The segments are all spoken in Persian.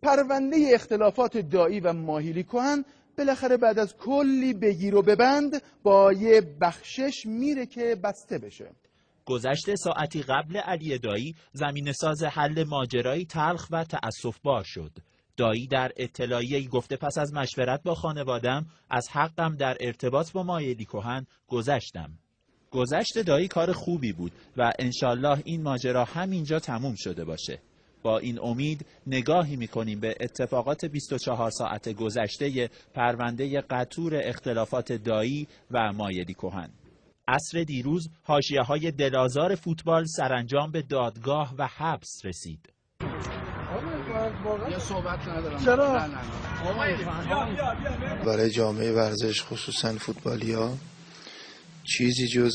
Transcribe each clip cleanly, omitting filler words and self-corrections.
پرونده اختلافات دایی و ماهیلی کهن بالاخره بعد از کلی بگیر و ببند با یه بخشش میره که بسته بشه. گذشته ساعتی قبل علی دایی زمینه‌ساز حل ماجرایی تلخ و تأسف‌بار شد. دایی در اطلاعیه‌ای گفته پس از مشورت با خانواده‌ام از حقم در ارتباط با مایلی کهن گذشتم. گذشت دایی کار خوبی بود و انشالله این ماجرا همینجا تموم شده باشه. با این امید نگاهی می‌کنیم به اتفاقات 24 ساعت گذشته پرونده قطور اختلافات دایی و مایلی کهن. عصر دیروز حاشیه‌های دل‌آزار فوتبال سرانجام به دادگاه و حبس رسید. یه صحبت ندارم. چرا؟ برای جامعه ورزش خصوصا فوتبالیا چیزی جز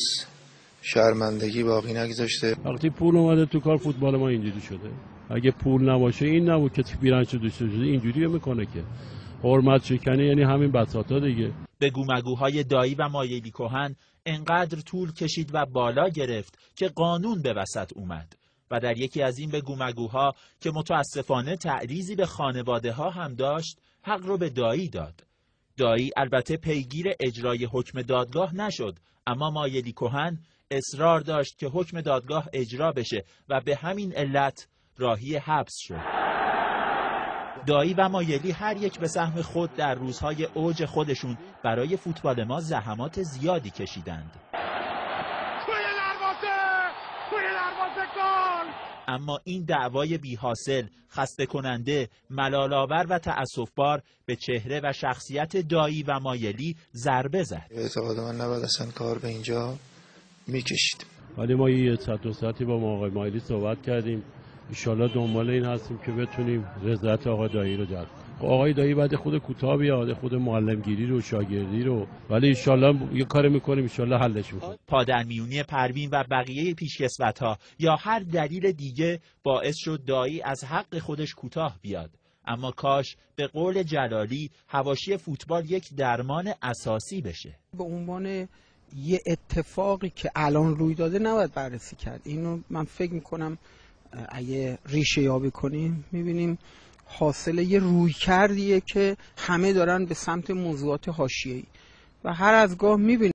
شرمندگی باقی نگذاشته. وقتی پول اومده تو کار فوتبال ما اینجوری شده. اگه پول نباشه این نبود که بیرنج دوست شده اینجوری میکنه که حرمت شکنی، یعنی همین بساطا دیگه. به گومگوهای دایی و مایلی کهن انقدر طول کشید و بالا گرفت که قانون به وسط اومد و در یکی از این بگومگوها که متاسفانه تعریضی به خانواده ها هم داشت حق رو به دایی داد. دایی البته پیگیر اجرای حکم دادگاه نشد، اما مایلی کهن اصرار داشت که حکم دادگاه اجرا بشه و به همین علت راهی حبس شد. دایی و مایلی هر یک به سهم خود در روزهای اوج خودشون برای فوتبال ما زحمات زیادی کشیدند. اما این دعوای بی حاصل، خسته کننده، ملال‌آور و تأسف‌بار به چهره و شخصیت دایی و مایلی ضربه زد. اعتقاد من نباید اصلا کار به اینجا میکشید. ولی ما یه ساعتی با آقای مایلی صحبت کردیم. انشالله دنبال این هستیم که بتونیم رضایت آقای دایی رو جلب کنیم. آقای دایی بعد خود کوتاه بیاد، خود معلمگیری رو، شاگردی رو، ولی انشالله یه کاری میکنیم، انشالله حلش میکنیم. پادرمیونی پروین و بقیه پیشکسوت‌ها یا هر دلیل دیگه باعث شد دایی از حق خودش کوتاه بیاد. اما کاش به قول جلالی حواشی فوتبال یک درمان اساسی بشه. به عنوان یه اتفاقی که الان روی داده نباید بررسی کرد. اینو من فکر میکنم اگه ریشه یابی کنیم میبینیم حاصل یه رویکردیه که همه دارن به سمت موضوعات حاشیه‌ای و هر از گاه میبینیم